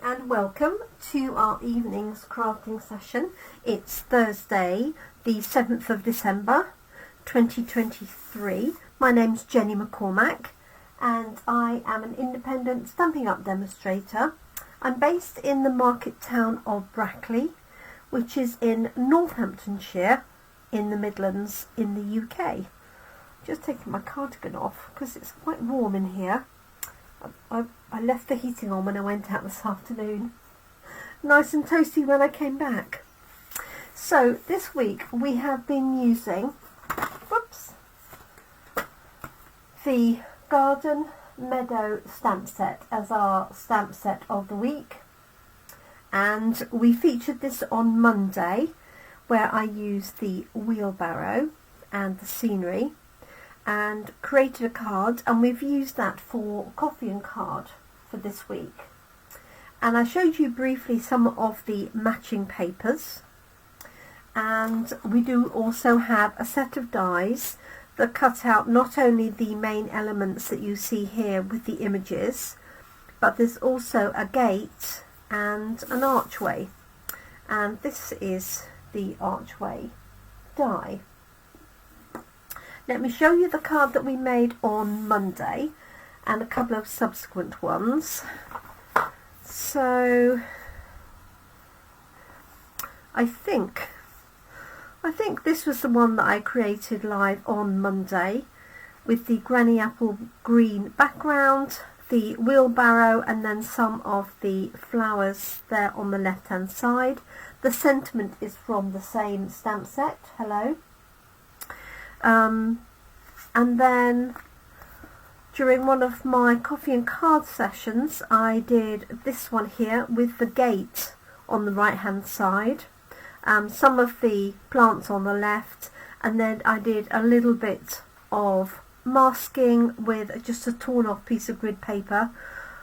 and welcome to our evening's crafting session. It's Thursday, the 7th of December 2023. My name's Jenny McCormack and I am an independent Stampin' Up demonstrator. I'm based in the market town of Brackley, which is in Northamptonshire in the Midlands in the UK. Just taking my cardigan off because it's quite warm in here. I left the heating on when I went out this afternoon. Nice and toasty when I came back. So this week we have been using the Graden Meadow stamp set as our stamp set of the week. And we featured this on Monday, where I used the wheelbarrow and the scenery and created a card, and we've used that for coffee and card for this week. And I showed you briefly some of the matching papers, and we do also have a set of dies that cut out not only the main elements that you see here with the images, but there's also a gate and an archway, and this is the archway die. Let me show you the card that we made on Monday and a couple of subsequent ones. So I think this was the one that I created live on Monday with the granny apple green background, the wheelbarrow, and then some of the flowers there on the left hand side. The sentiment is from the same stamp set, hello. And then during one of my coffee and card sessions I did this one here with the gate on the right hand side, some of the plants on the left, and then I did a little bit of masking with just a torn off piece of grid paper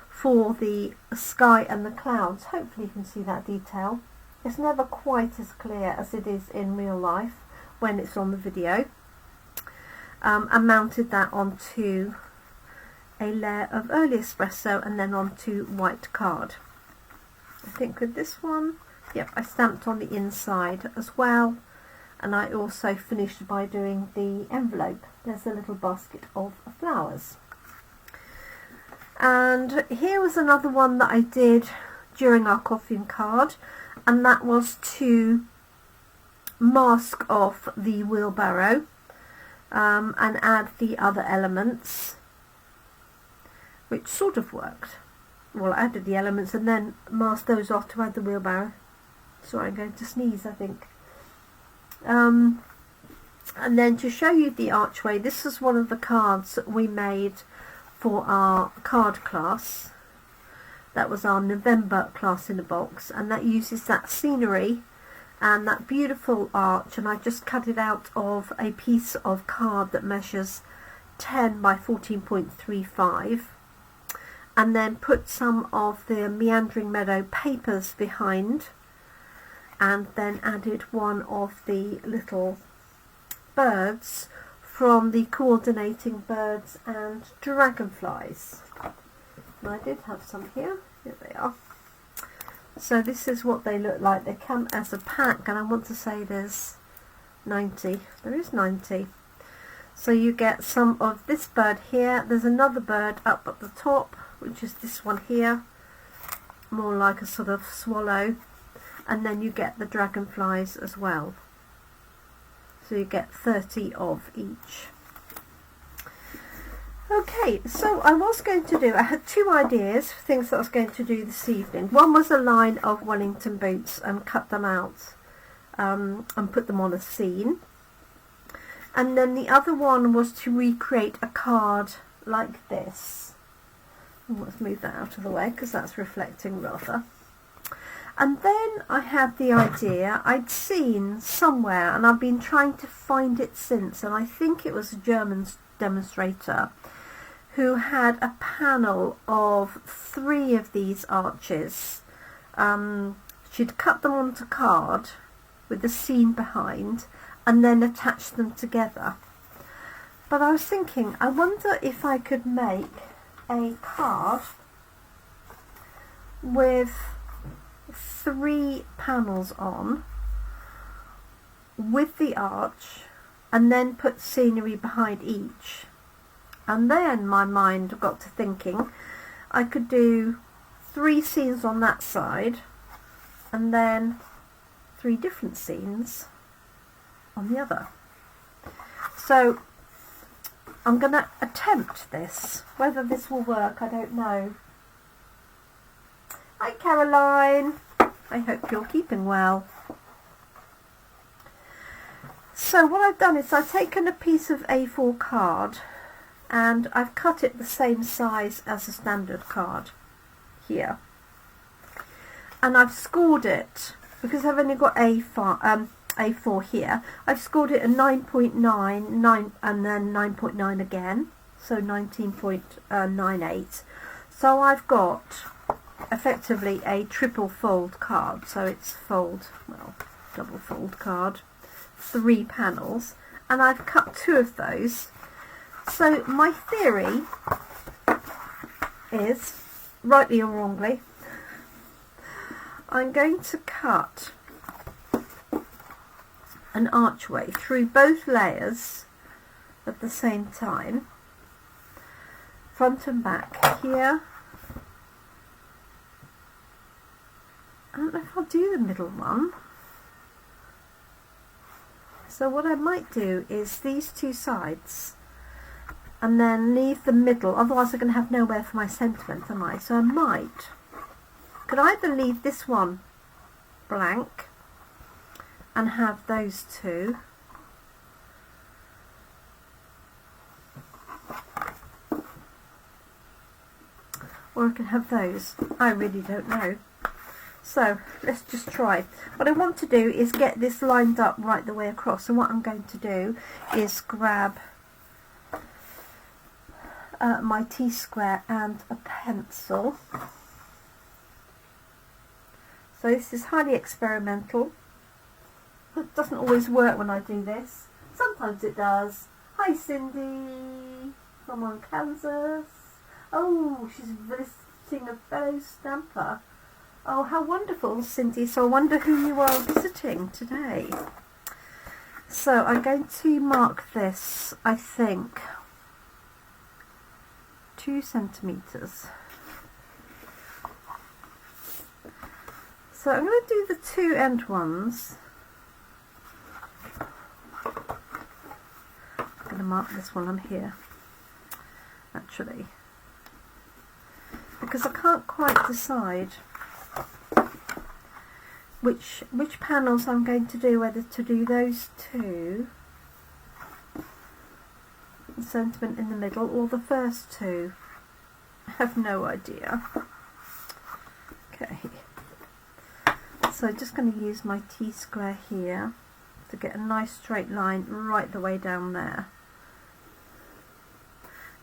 for the sky and the clouds. Hopefully you can see that detail. It's never quite as clear as it is in real life when it's on the video. And mounted that onto a layer of early espresso and then onto white card. I think with this one, yep, I stamped on the inside as well, and I also finished by doing the envelope. There's a little basket of flowers. And here was another one that I did during our coffee and card, and that was to mask off the wheelbarrow and add the other elements, which sort of worked. Well, I added the elements and then masked those off to add the wheelbarrow. Sorry, I'm going to sneeze, I think. And then to show you the archway, this is one of the cards that we made for our card class. That was our November class in a box, and that uses that scenery and that beautiful arch, and I just cut it out of a piece of card that measures 10 by 14.35, and then put some of the Meadering Meadow papers behind, and then added one of the little birds from the coordinating birds and dragonflies. And I did have some here they are. So this is what they look like. They come as a pack, and I want to say there's 90. There is 90. So you get some of this bird here. There's another bird up at the top, which is this one here, more like a sort of swallow. And then you get the dragonflies as well. So you get 30 of each. Okay, so I had two ideas for things that I was going to do this evening. One was a line of Wellington boots and cut them out and put them on a scene. And then the other one was to recreate a card like this. Let's move that out of the way because that's reflecting rather. And then I had the idea, I'd seen somewhere, and I've been trying to find it since, and I think it was a German demonstrator who had a panel of 3 of these arches. She'd cut them onto card with the scene behind and then attach them together. But I was thinking, I wonder if I could make a card with 3 panels on with the arch, and then put scenery behind each. And then my mind got to thinking I could do 3 scenes on that side and then 3 different scenes on the other. So I'm going to attempt this. Whether this will work, I don't know. Hi Caroline, I hope you're keeping well. So what I've done is I've taken a piece of A4 card and I've cut it the same size as a standard card here, and I've scored it, because I've only got A4 here, I've scored it a 9.9, 9 and then 9.9 again, so 19.98. So I've got effectively a triple fold card, so it's double fold card, 3 panels, and I've cut 2 of those. So my theory is, rightly or wrongly, I'm going to cut an archway through both layers at the same time, front and back here. I don't know if I'll do the middle one. So what I might do is these 2 sides and then leave the middle, otherwise I'm going to have nowhere for my sentiment, am I? So I could either leave this one blank and have those 2, or I can have those. I really don't know. So let's just try. What I want to do is get this lined up right the way across. So what I'm going to do is grab my T-square and a pencil. So this is highly experimental. It doesn't always work when I do this. Sometimes it does. Hi Cindy from Kansas. Oh, she's visiting a fellow stamper. Oh, how wonderful, Cindy. So I wonder who you are visiting today. So I'm going to mark this, I think, 2 centimetres. So I'm going to do the 2 end ones. I'm going to mark this one on here, actually, because I can't quite decide which panels I'm going to do, whether to do those 2, the sentiment in the middle, or the first 2. I have no idea. Okay, so I'm just going to use my T-square here to get a nice straight line right the way down there.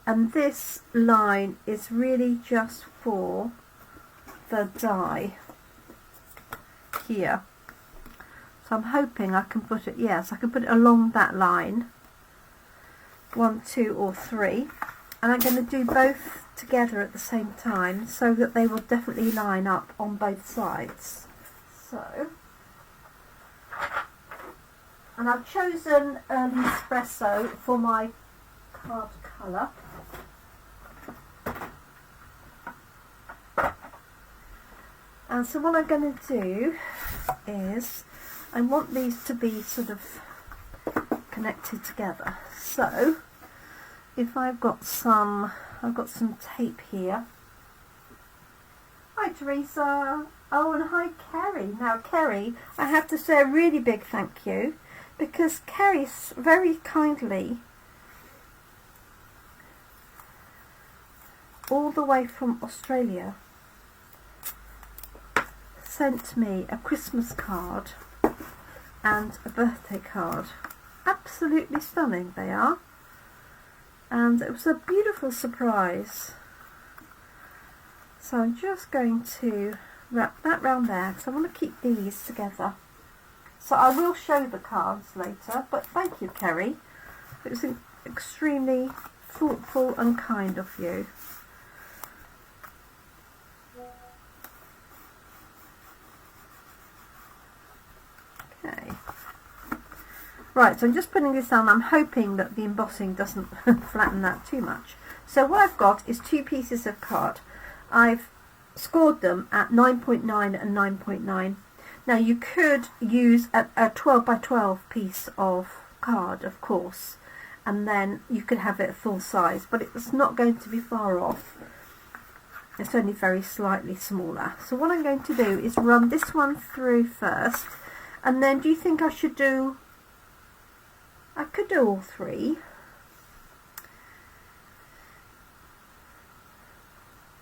And this line is really just for the die here. So I'm hoping I can put it, yes, I can put it along that line, 1, 2 or 3, and I'm going to do both together at the same time so that they will definitely line up on both sides. So, and I've chosen early espresso for my card colour. And so what I'm going to do is, I want these to be sort of connected together. So if I've got some tape here. Hi Teresa. Oh, and hi Kerry. Now Kerry, I have to say a really big thank you, because Kerry very kindly, all the way from Australia, sent me a Christmas card and a birthday card. Absolutely stunning they are, and it was a beautiful surprise. So I'm just going to wrap that round there, because I want to keep these together. So I will show the cards later, but thank you Kerry, it was extremely thoughtful and kind of you. Right, so I'm just putting this down. I'm hoping that the embossing doesn't flatten that too much. So what I've got is 2 pieces of card. I've scored them at 9.9 and 9.9. Now you could use a 12 by 12 piece of card, of course, and then you could have it full size, but it's not going to be far off. It's only very slightly smaller. So what I'm going to do is run this one through first, and then do you think I should do, I could do all 3,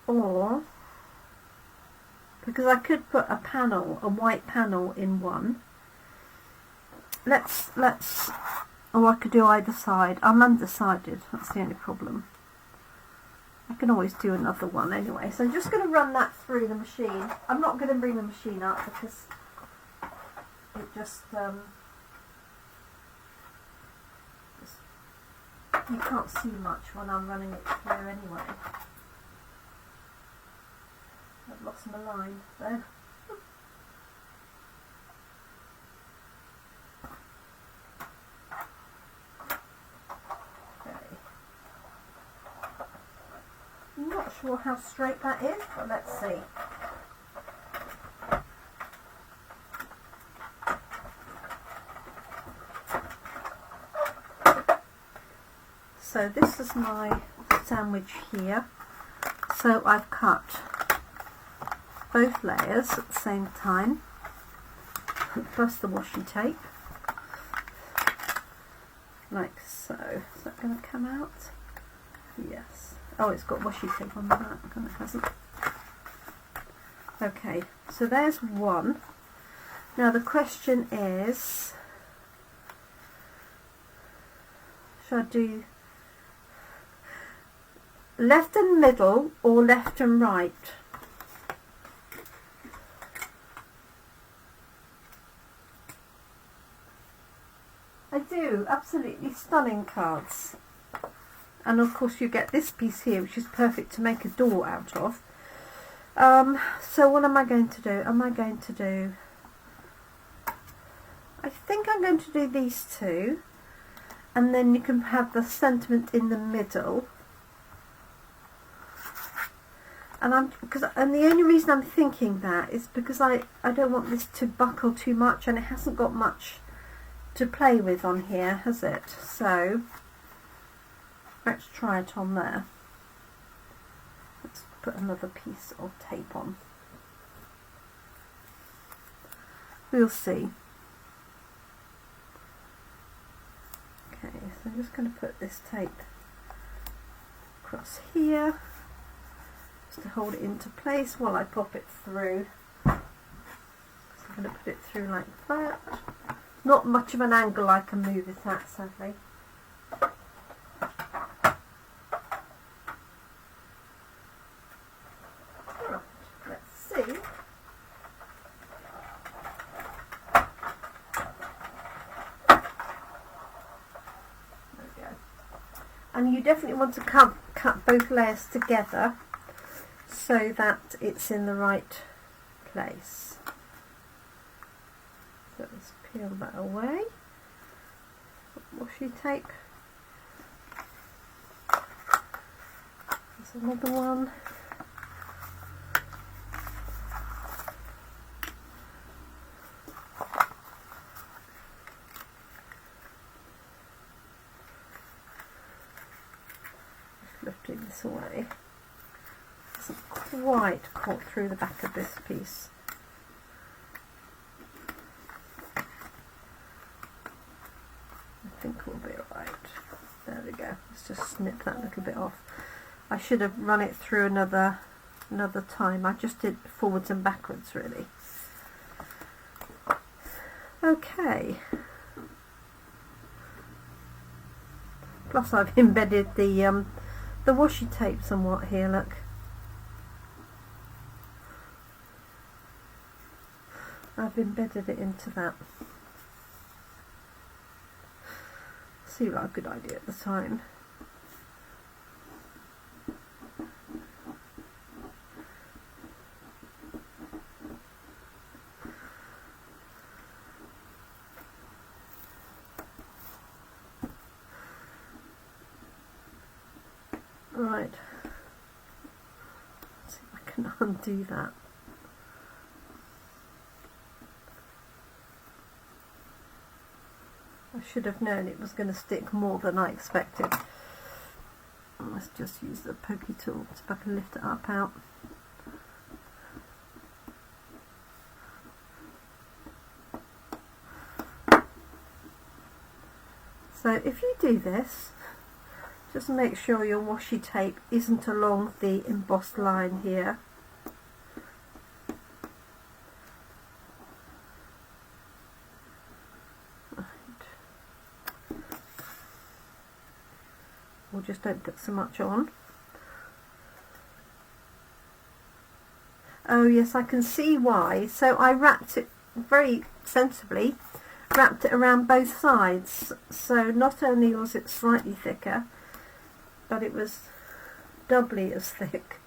or because I could put a panel, a white panel in one. Let's or I could do either side. I'm undecided, that's the only problem. I can always do another one anyway. So I'm just going to run that through the machine. I'm not going to bring the machine up because it just you can't see much when I'm running it through anyway. I've lost my line there. I'm not sure how straight that is, but let's see. So this is my sandwich here. So I've cut both layers at the same time, plus the washi tape, like so. Is that going to come out? Yes. Oh, it's got washi tape on the back, and it hasn't. Okay, so there's one. Now the question is, should I do left and middle or left and right? I do, absolutely stunning cards. And of course you get this piece here, which is perfect to make a door out of. So what am I going to do? I think I'm going to do these 2, and then you can have the sentiment in the middle. And the only reason I'm thinking that is because I don't want this to buckle too much, and it hasn't got much to play with on here, has it? So let's try it on there. Let's put another piece of tape on. We'll see. Okay, so I'm just going to put this tape across here just to hold it into place while I pop it through. So I'm going to put it through like that. Not much of an angle I can move with that, sadly. And you definitely want to cut both layers together so that it's in the right place. So let's peel that away. Washi tape. There's another one. Lifting this away. It's not quite caught through the back of this piece. I think we'll be alright. There we go. Let's just snip that little bit off. I should have run it through another time. I just did forwards and backwards really. Okay. Plus I've embedded the washi tape somewhat here, look. I've embedded it into that. Seemed like a good idea at the time. Right, let's see if I can undo that. I should have known it was going to stick more than I expected. Let's just use the pokey tool so I can lift it up out. So if you do this, just make sure your washi tape isn't along the embossed line here. Or just don't put so much on. Oh yes, I can see why. So I wrapped it very sensibly, wrapped it around both sides. So not only was it slightly thicker, but it was doubly as thick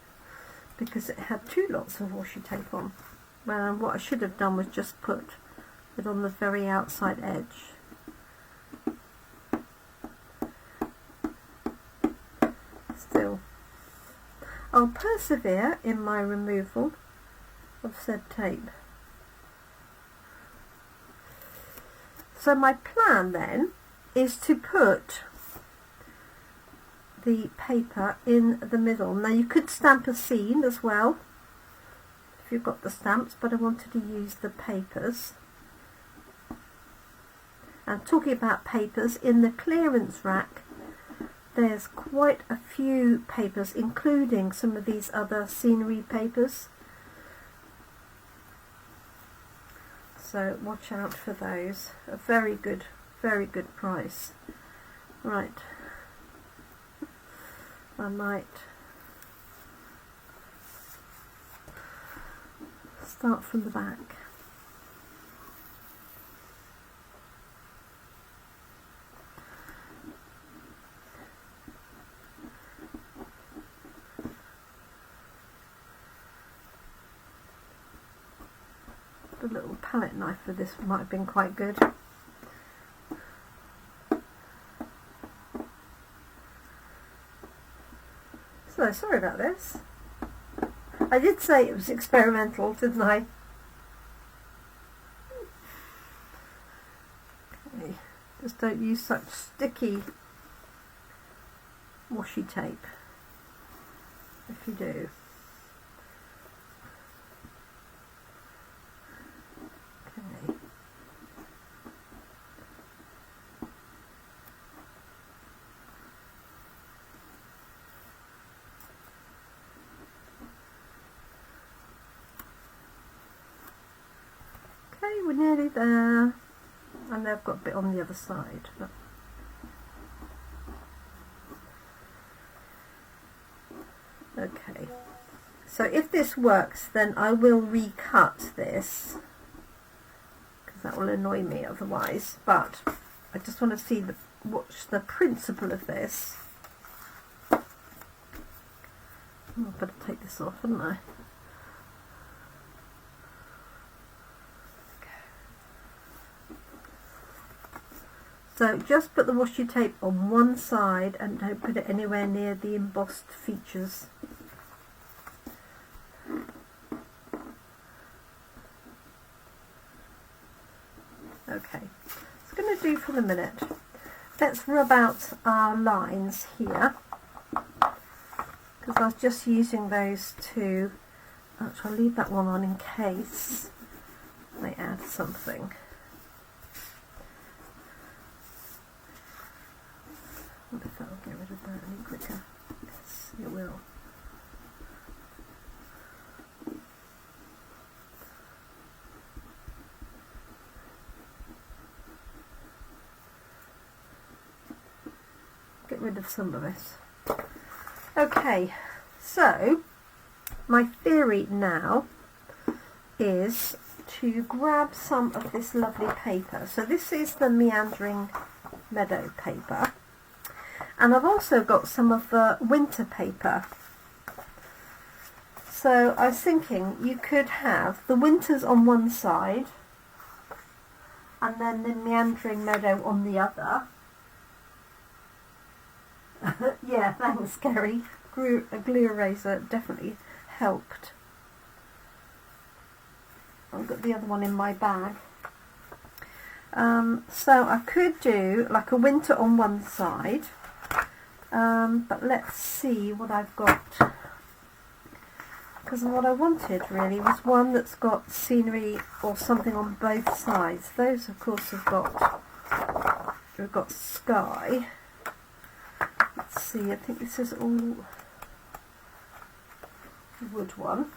because it had two lots of washi tape on. Well, what I should have done was just put it on the very outside edge. Still, I'll persevere in my removal of said tape. So my plan then is to put the paper in the middle. Now you could stamp a scene as well if you've got the stamps, but I wanted to use the papers. And talking about papers, in the clearance rack there's quite a few papers, including some of these other scenery papers. So watch out for those. A very good price. Right. I might start from the back. The little palette knife for this might have been quite good. So sorry about this. I did say it was experimental, didn't I? Okay. Just don't use such sticky washi tape if you do. Okay, we're nearly there, and I've got a bit on the other side. But okay, so if this works, then I will recut this because that will annoy me otherwise. But I just want to see what's the principle of this. Oh, I better take this off, hadn't I? So just put the washi tape on one side and don't put it anywhere near the embossed features. Okay, it's going to do for the minute. Let's rub out our lines here because I was just using those to, actually I'll leave that one on in case I add something. I wonder if that will get rid of that any quicker. Yes, it will. Get rid of some of this. Okay, so my theory now is to grab some of this lovely paper. So this is the Meadering Meadow paper. And I've also got some of the winter paper. So I was thinking you could have the winters on one side and then the Meadering Meadow on the other. Yeah, thanks, Gary. glue eraser definitely helped. I've got the other one in my bag. So I could do like a winter on one side, but let's see what I've got, because what I wanted really was one that's got scenery or something on both sides. Those of course we've got sky. Let's see, I think this is all wood one.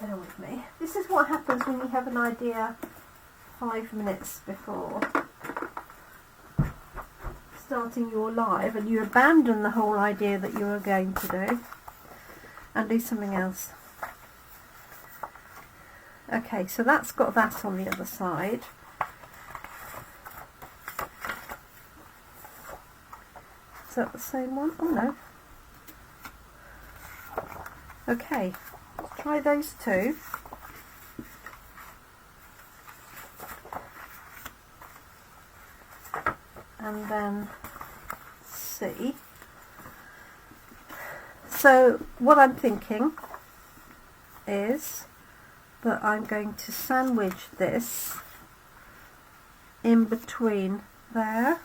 Bear with me. This is what happens when you have an idea 5 minutes before starting your live and you abandon the whole idea that you were going to do and do something else. Okay, so that's got that on the other side. Is that the same one? Oh no. Okay, let's try those two. And then see. So what I'm thinking is that I'm going to sandwich this in between there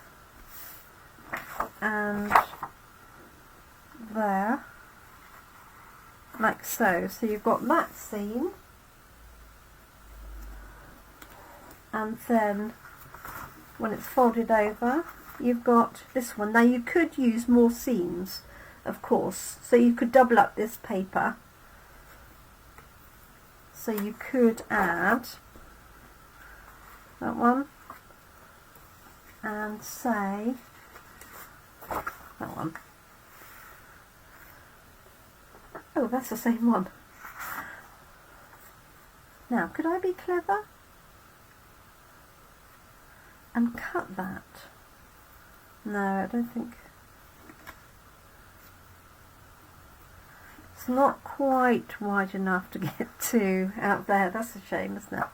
and there, like so. So you've got that scene, and then when it's folded over you've got this one. Now you could use more seams, of course, so you could double up this paper. So you could add that one and say that one. Oh, that's the same one. Now, could I be clever and cut that? No, I don't think. It's not quite wide enough to get to out there. That's a shame, isn't it?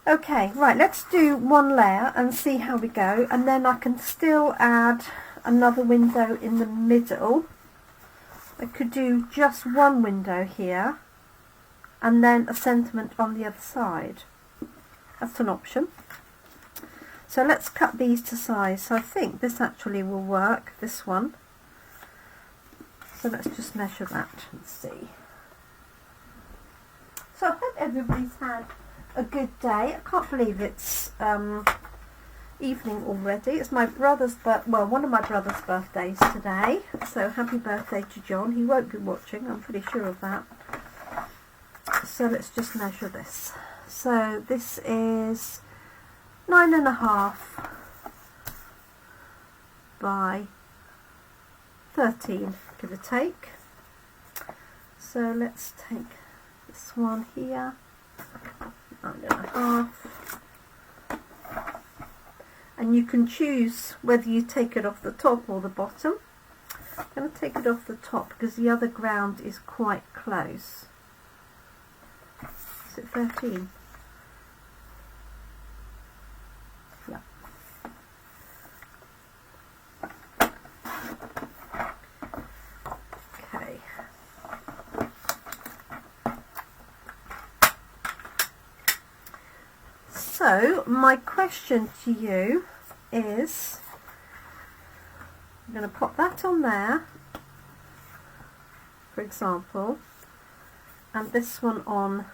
Okay, right, let's do one layer and see how we go, and then I can still add another window in the middle. I could do just one window here and then a sentiment on the other side. That's an option. So let's cut these to size. So I think this actually will work, this one. So let's just measure that and see. So I hope everybody's had a good day. I can't believe it's evening already. It's my brother's one of my brother's birthdays today. So happy birthday to John. He won't be watching, I'm pretty sure of that. So let's just measure this. So this is 9.5 by 13, give or take. So let's take this one here, 9.5, and you can choose whether you take it off the top or the bottom. I'm going to take it off the top because the other ground is quite close. Is it 13? Yeah. Okay. So my question to you is, I'm going to pop that on there, for example, and this one on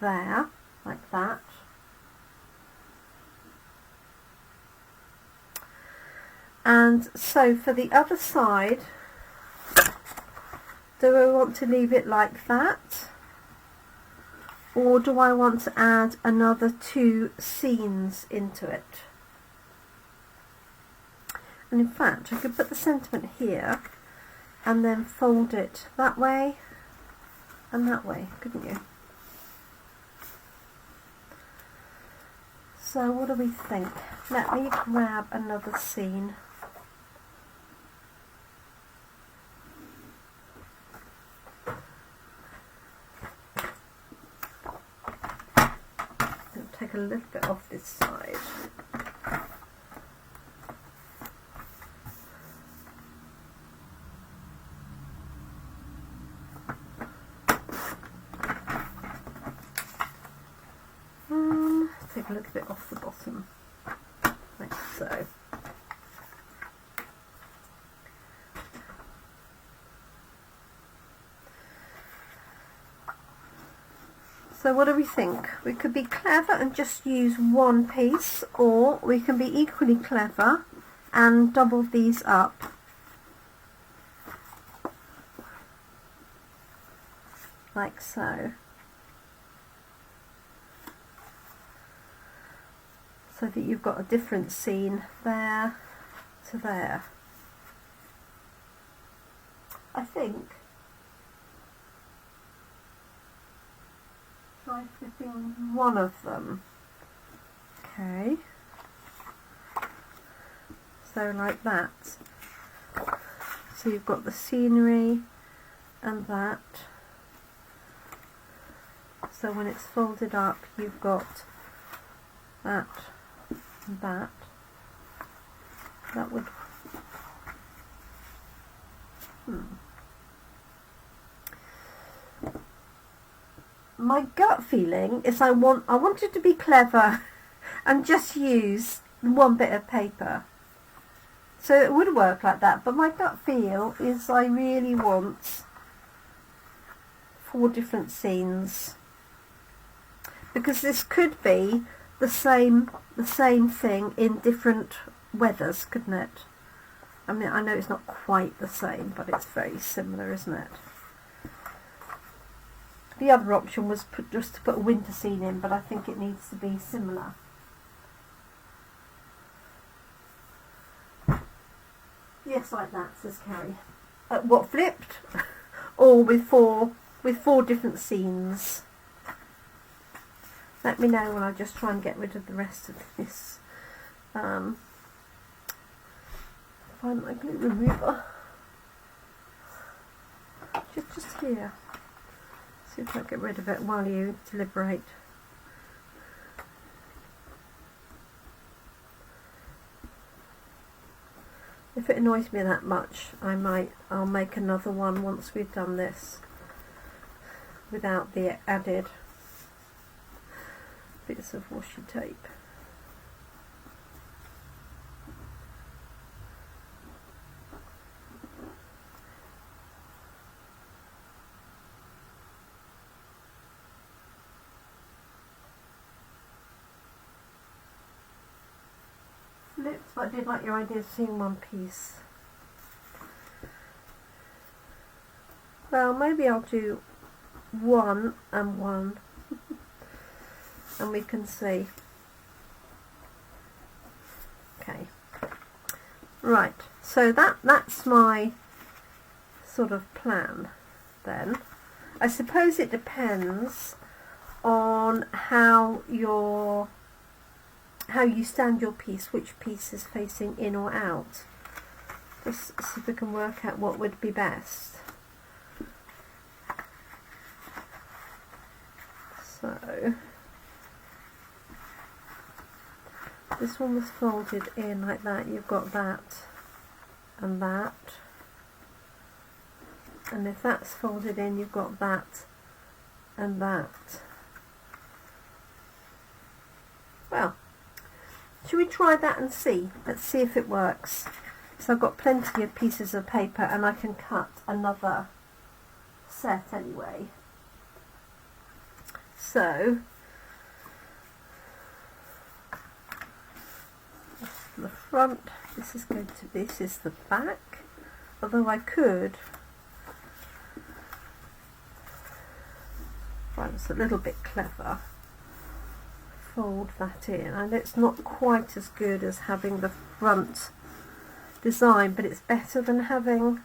there, like that. And so for the other side, do I want to leave it like that? Or do I want to add another 2 scenes into it? And in fact, I could put the sentiment here and then fold it that way and that way, couldn't you? So what do we think? Let me grab another scene. Take a little bit off this side. a little bit off the bottom, like so. So what do we think? We could be clever and just use one piece, or we can be equally clever and double these up. Like so. So that you've got a different scene there to there. I think. Try flipping one of them. Okay. So like that. So you've got the scenery and that. So when it's folded up, you've got that and that. That would. My gut feeling is I wanted to be clever and just use one bit of paper. So it would work like that, but my gut feel is I really want 4 different scenes, because this could be the same thing in different weathers, couldn't it? I mean, I know it's not quite the same, but it's very similar, isn't it? The other option was just to put a winter scene in, but I think it needs to be similar. Yes, like that, says Carrie. What, flipped? Or with four different scenes? Let me know when I just try and get rid of the rest of this. Find my glue remover. Just here. See if I get rid of it while you deliberate. If it annoys me that much, I'll make another one once we've done this without the added bits of washi tape. Flipped, but I did like your idea of seeing one piece. Well, maybe I'll do 1 and 1 and we can see. Okay, right, so that's my sort of plan then. I suppose it depends on how you stand your piece, which piece is facing in or out. Just see if we can work out what would be best. So this one was folded in like that, you've got that and that, and if that's folded in you've got that and that. Well, should we try that and see? Let's see if it works. So I've got plenty of pieces of paper and I can cut another set anyway. So the front, this is the back, although I could, if I was a little bit clever, fold that in. And it's not quite as good as having the front design, but it's better than having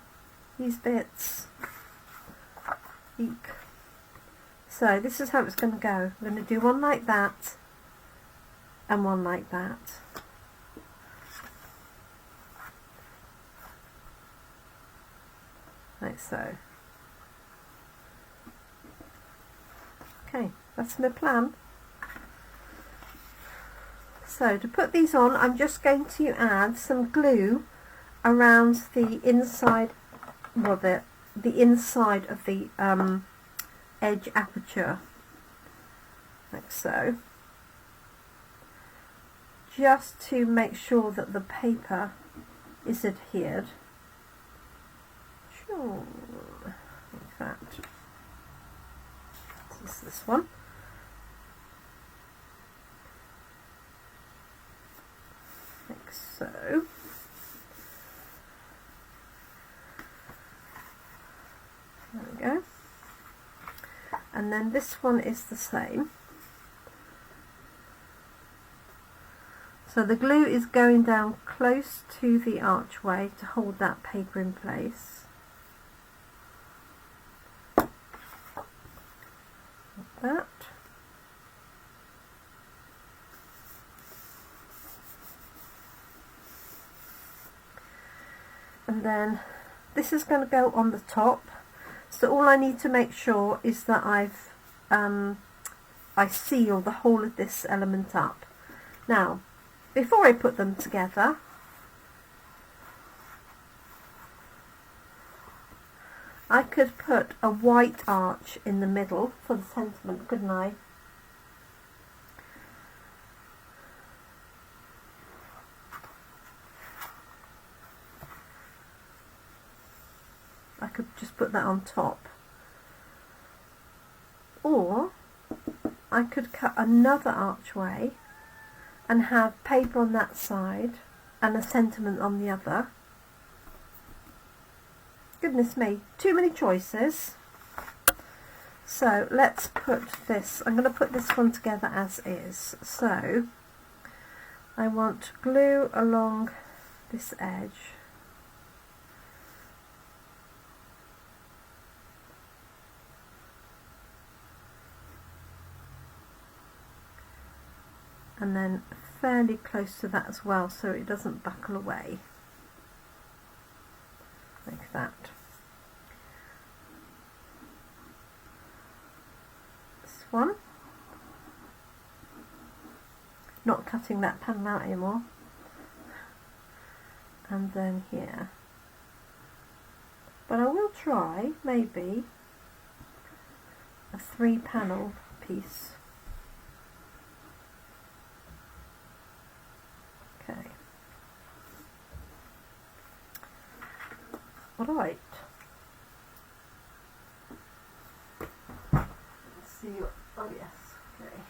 these bits. Eek. So this is how it's going to go. I'm going to do one like that and one like that. Like so. Okay, that's my plan. So to put these on, I'm just going to add some glue around the inside, well, the inside of the edge aperture, like so. just to make sure that the paper is adhered. Sure, like that. This is this one. Like so. There we go. And then this one is the same. So the glue is going down close to the archway to hold that paper in place. Like that. And then this is going to go on the top. So all I need to make sure is that I seal the whole of this element up. Now, before I put them together, I could put a white arch in the middle for the sentiment, couldn't I? I could just put that on top. Or I could cut another archway and have paper on that side and a sentiment on the other. Goodness me, too many choices. So let's put this, I'm going to put this one together as is. So I want glue along this edge. And then fairly close to that as well, so it doesn't buckle away. Like that. This one. Not cutting that panel out anymore. And then here. But I will try, maybe, a 3-panel piece. Okay. Right. Let's see. Oh yes. Okay.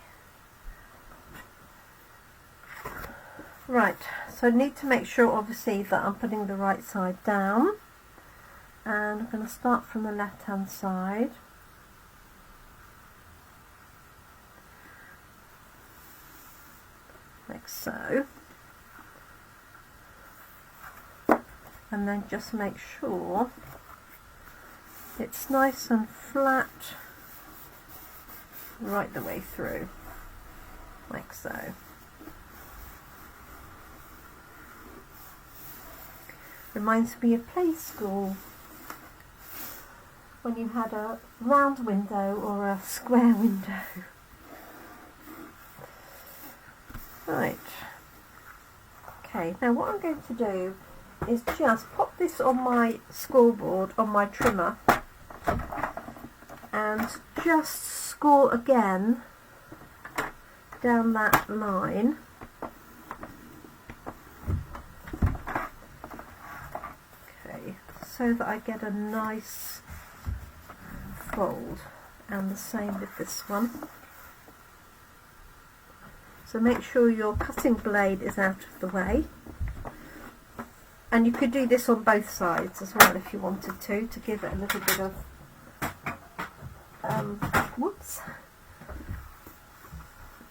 Right. So I need to make sure, obviously, that I'm putting the right side down, and I'm going to start from the left-hand side. Like so. And then just make sure it's nice and flat right the way through, like so. Reminds me of play school, when you had a round window or a square window. Right. Okay, now what I'm going to do is just pop this on my scoreboard, on my trimmer, and just score again down that line. Okay, so that I get a nice fold, and the same with this one. So make sure your cutting blade is out of the way. And you could do this on both sides as well if you wanted to give it a little bit of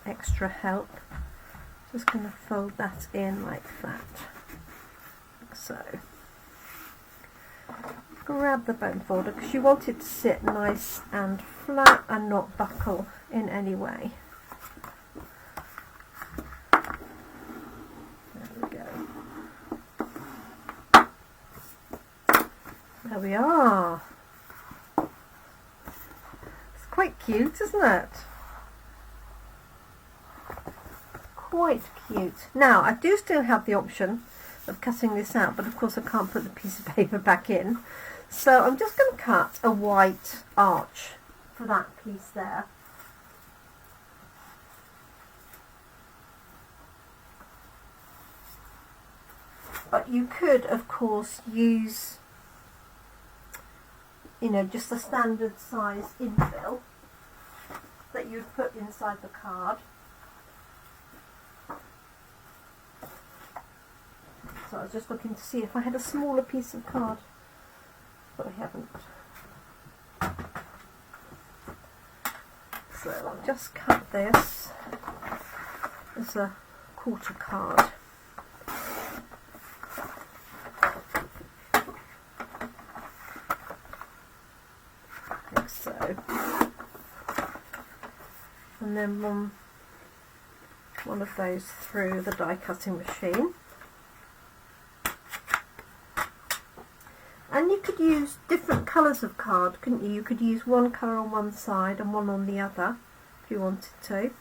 extra help. Just going to fold that in like that. Like so. Grab the bone folder because you want it to sit nice and flat and not buckle in any way. There we are. It's quite cute, isn't it? Quite cute. Now, I do still have the option of cutting this out, but of course I can't put the piece of paper back in. So I'm just going to cut a white arch for that piece there. But you could, of course, use, you know, just a standard size infill that you'd put inside the card. So I was just looking to see if I had a smaller piece of card, but I haven't. So I'll just cut this as a quarter card. Like so. And then run one of those through the die cutting machine. And you could use different colours of card, couldn't you? You could use one colour on one side and one on the other if you wanted to.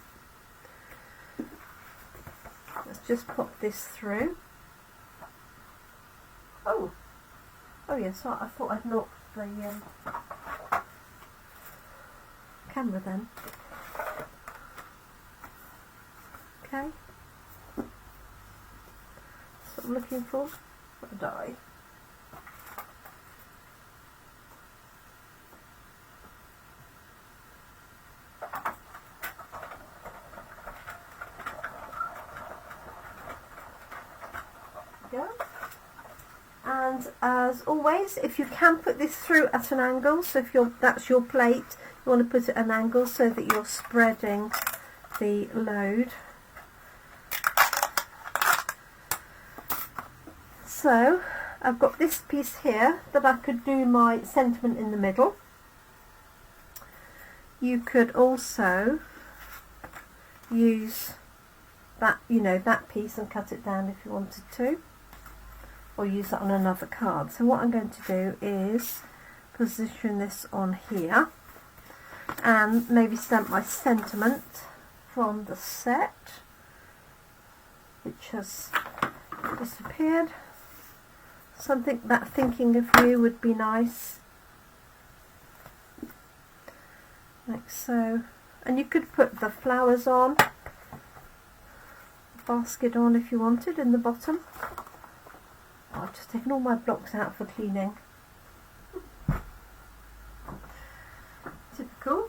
Let's just pop this through. Oh yes, I thought I'd knocked the camera then. Okay. That's what I'm looking for. A die. And as always, if you can put this through at an angle, so if that's your plate, you want to put it at an angle so that you're spreading the load. So I've got this piece here that I could do my sentiment in the middle. You could also use that, you know, that piece and cut it down if you wanted to, or use that on another card. So what I'm going to do is position this on here and maybe stamp my sentiment from the set, which has disappeared. Something that thinking of you would be nice, like so. And you could put the flowers on, the basket on if you wanted in the bottom. I've just taken all my blocks out for cleaning. Typical.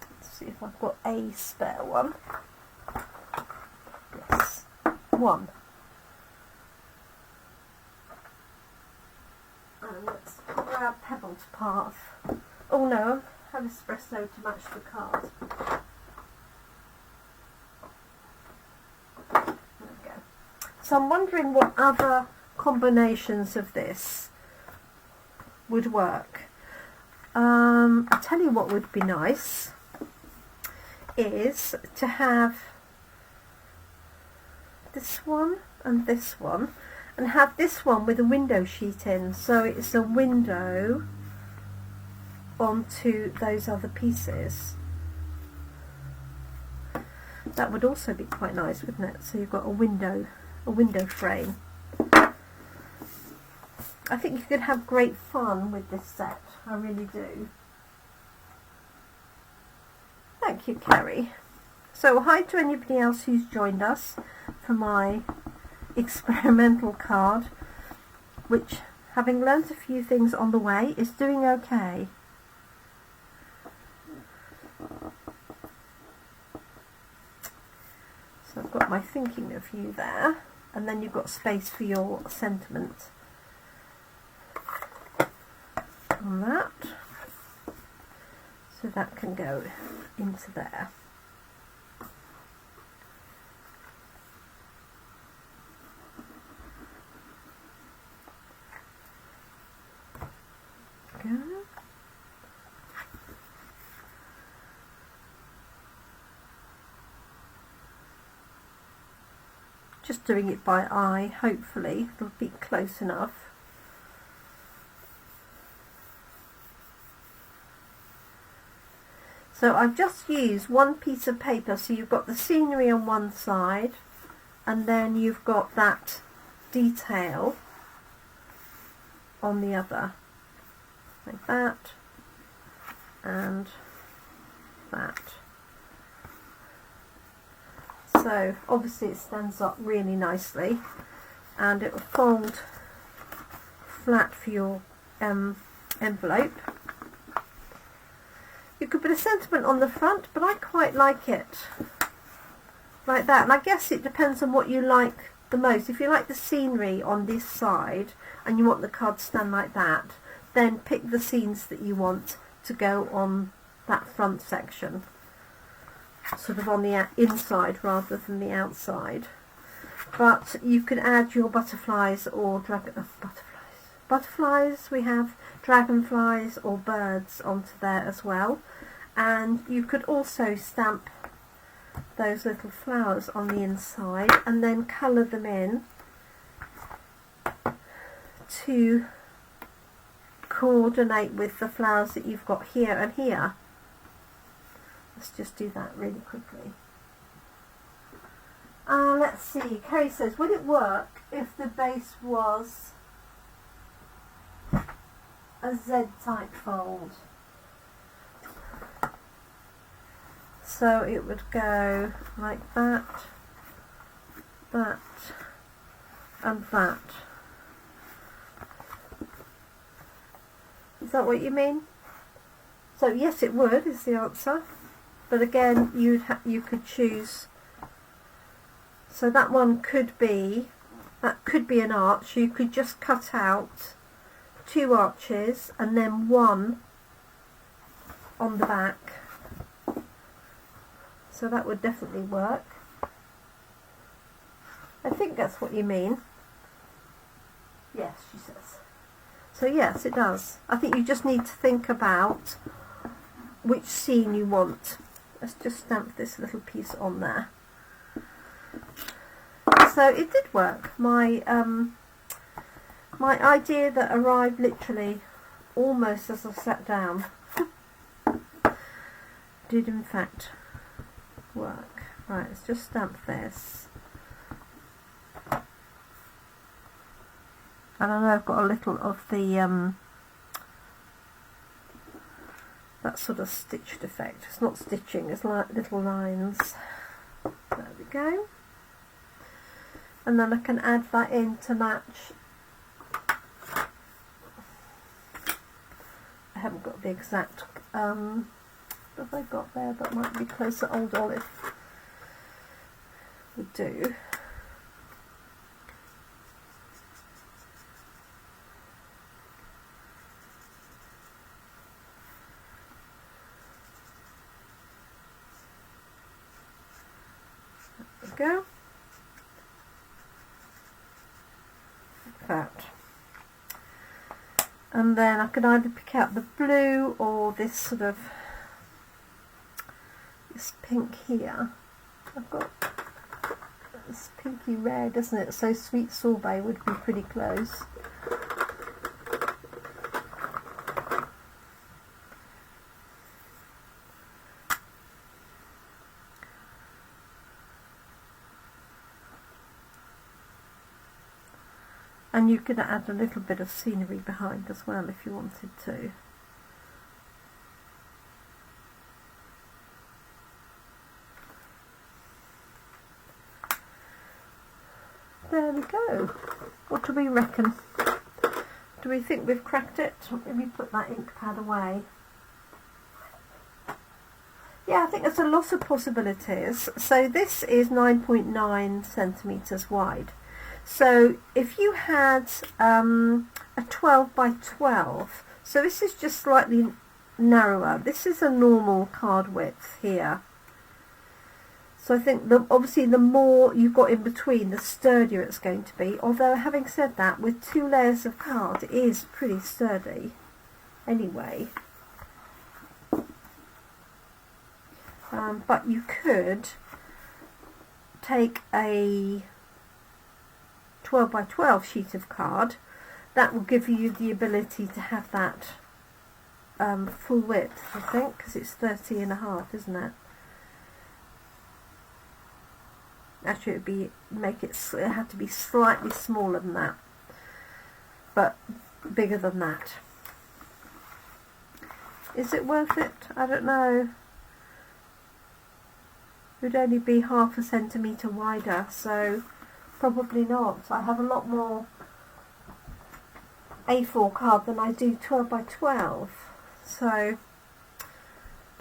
Let's see if I've got a spare one. Yes, one. And let's grab Pebbled Path. Oh no, I have espresso to match the card. So I'm wondering what other combinations of this would work. I'll tell you what would be nice is to have this one and have this one with a window sheet in, so it's a window onto those other pieces. That would also be quite nice, wouldn't it? So you've got a window frame. I think you could have great fun with this set, I really do. Thank you, Kerry. So hi to anybody else who's joined us for my experimental card, which, having learnt a few things on the way, is doing okay. So I've got my thinking of you there, and then you've got space for your sentiment on that, so that can go into there. Go. Just doing it by eye, hopefully it'll be close enough. So I've just used one piece of paper, so you've got the scenery on one side and then you've got that detail on the other, like that and that. So obviously it stands up really nicely. and it will fold flat for your envelope. You could put a sentiment on the front, but I quite like it like that, and I guess it depends on what you like the most. If you like the scenery on this side and you want the card to stand like that, then pick the scenes that you want to go on that front section, sort of on the inside rather than the outside. But you can add your butterflies or butterflies, we have dragonflies or birds onto there as well, and you could also stamp those little flowers on the inside and then colour them in to coordinate with the flowers that you've got here and here. Let's just do that really quickly. Let's see, Kerry says, would it work if the base was a Z-type fold? So it would go like that, that, and that. Is that what you mean? So yes, it would, is the answer. But again, you could choose. So that one could be, an arch. You could just cut out 2 arches and then 1 on the back. So that would definitely work. I think that's what you mean. Yes, she says. So yes, it does. I think you just need to think about which scene you want. Let's just stamp this little piece on there. So it did work. My idea that arrived literally almost as I sat down did in fact work. Right, let's just stamp this. And I know I've got a little of the that sort of stitched effect. It's not stitching, it's like little lines. There we go. And then I can add that in to match. I haven't got the exact what have I got there that might be closer. Old Olive would do. There we go. Like that. And then I can either pick out the blue or this sort of this pink here. I've got this pinky red, isn't it? So Sweet Sorbet would be pretty close. And you could add a little bit of scenery behind as well if you wanted to. There we go. What do we reckon? Do we think we've cracked it? Let me put that ink pad away. Yeah, I think there's a lot of possibilities. So this is 9.9 centimetres wide. So if you had a 12 by 12, so this is just slightly narrower. This is a normal card width here. So I think obviously the more you've got in between, the sturdier it's going to be. Although having said that, with 2 layers of card, it is pretty sturdy anyway. But you could take a 12 by 12 sheet of card. That will give you the ability to have that full width, I think, because it's 30.5, isn't it? Actually, it had to be slightly smaller than that, but bigger than that. Is it worth it? I don't know. It would only be 0.5 centimetre wider, so Probably not. I have a lot more A4 card than I do 12 by 12. So,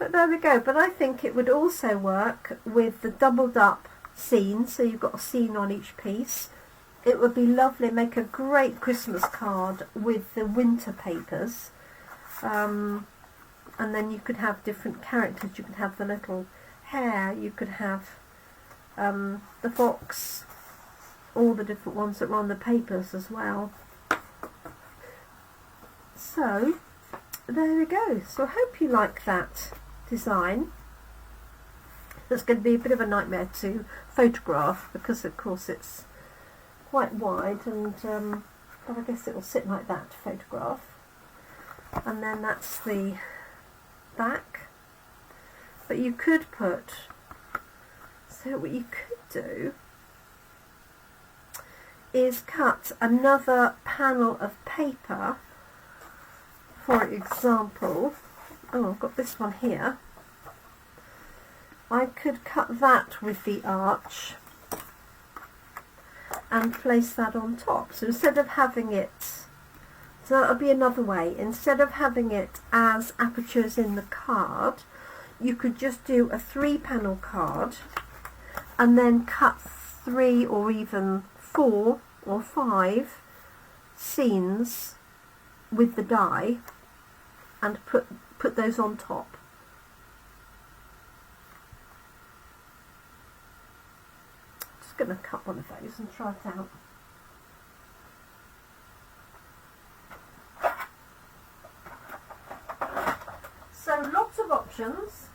but there we go. But I think it would also work with the doubled up scene, so you've got a scene on each piece. It would be lovely, make a great Christmas card with the winter papers. And then you could have different characters. You could have the little hare, you could have the fox, all the different ones that were on the papers as well. So there we go. So I hope you like that design. It's going to be a bit of a nightmare to photograph because of course it's quite wide, and but I guess it will sit like that to photograph. And then that's the back. But you could put, so what you could do is cut another panel of paper. For example, oh, I've got this one here. I could cut that with the arch and place that on top. So instead of having it, so that'll be another way, instead of having it as apertures in the card, you could just do a 3-panel card and then cut 3 or even 4 or 5 scenes with the die and put those on top. Just going to cut one of those and try it out. So lots of options.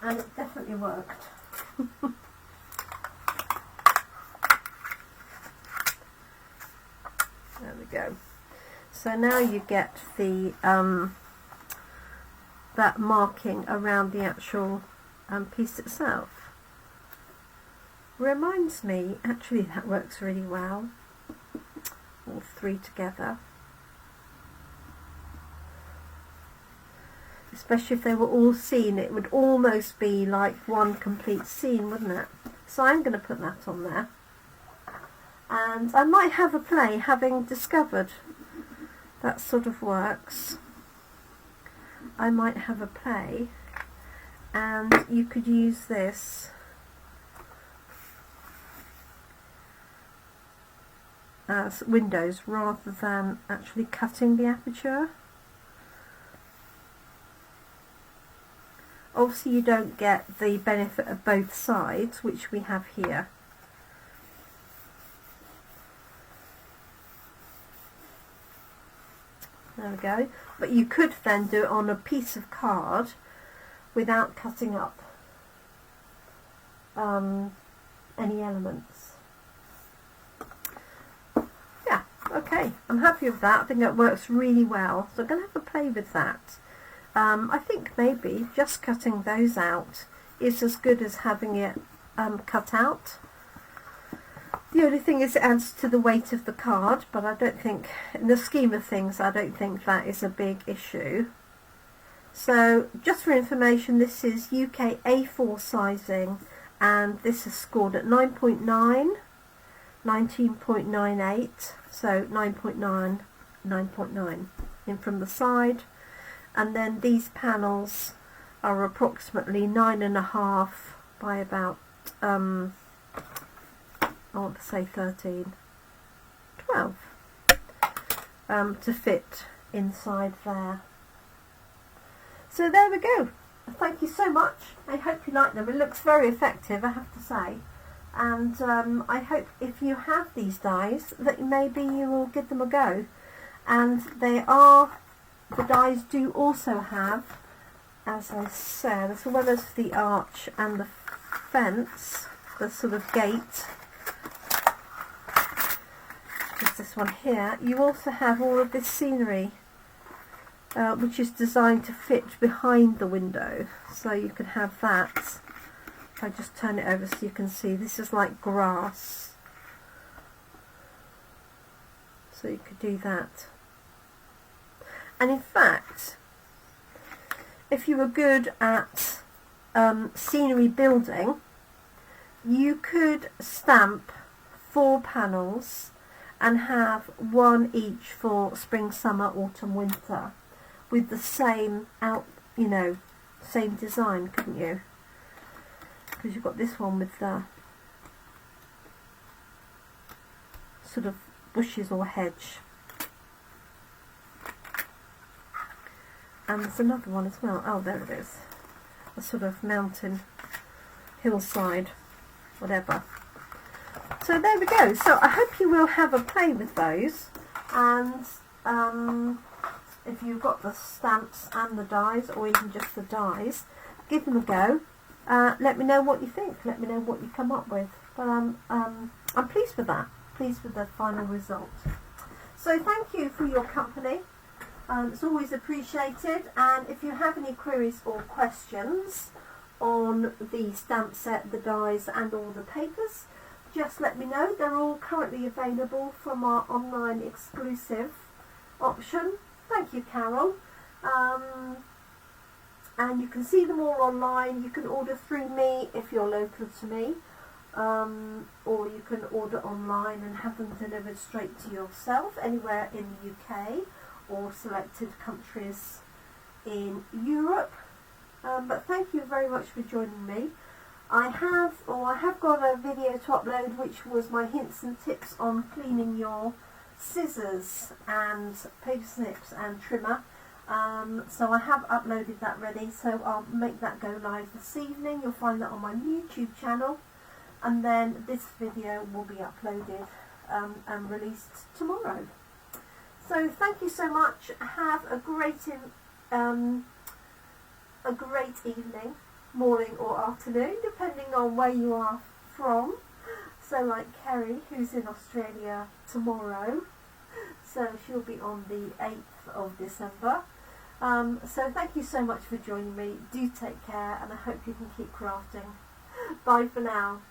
And it definitely worked. There we go. So now you get the that marking around the actual piece itself. Reminds me, actually that works really well, all 3 together. Especially if they were all seen, it would almost be like one complete scene, wouldn't it? So I'm going to put that on there. And I might have a play, having discovered that sort of works. I might have a play, and you could use this as windows rather than actually cutting the aperture. Obviously you don't get the benefit of both sides, which we have here. There we go. But you could then do it on a piece of card without cutting up any elements. Yeah, okay, I'm happy with that. I think it works really well. So I'm going to have a play with that. I think maybe just cutting those out is as good as having it cut out. The only thing is it adds to the weight of the card, but I don't think, in the scheme of things, I don't think that is a big issue. So just for information, this is UK A4 sizing, and this is scored at 9.9, 19.98, so 9.9, 9.9 in from the side. And then these panels are approximately 9.5 by about, I want to say 13, 12, to fit inside there. So there we go. Thank you so much. I hope you like them. It looks very effective, I have to say. And I hope if you have these dies that maybe you will give them a go. And the dies do also have, as I said, as well as the arch and the fence, the sort of gate, just this one here, you also have all of this scenery, which is designed to fit behind the window. So you can have that. If I just turn it over so you can see, this is like grass. So you could do that. And in fact, if you were good at scenery building, you could stamp 4 panels and have one each for spring, summer, autumn, winter with the same same design, couldn't you? Because you've got this one with the sort of bushes or hedge, and there's another one as well. Oh, there it is, a sort of mountain, hillside, whatever. So there we go. So I hope you will have a play with those, and if you've got the stamps and the dies, or even just the dies, give them a go. Let me know what you think. Let me know what you come up with. But I'm pleased with that. Pleased with the final result. So thank you for your company. It's always appreciated. And if you have any queries or questions on the stamp set, the dies, and all the papers, just let me know. They're all currently available from our online exclusive option. Thank you, Carol. And you can see them all online. You can order through me if you're local to me, or you can order online and have them delivered straight to yourself anywhere in the UK or selected countries in Europe. But thank you very much for joining me. I have got a video to upload, which was my hints and tips on cleaning your scissors and paper snips and trimmer. So I have uploaded that ready, so I'll make that go live this evening. You'll find that on my YouTube channel, and then this video will be uploaded and released tomorrow. So thank you so much. Have a great evening, morning or afternoon, depending on where you are from. So like Kerry, who's in Australia tomorrow, so she'll be on the 8th of December. So thank you so much for joining me. Do take care, and I hope you can keep crafting. Bye for now.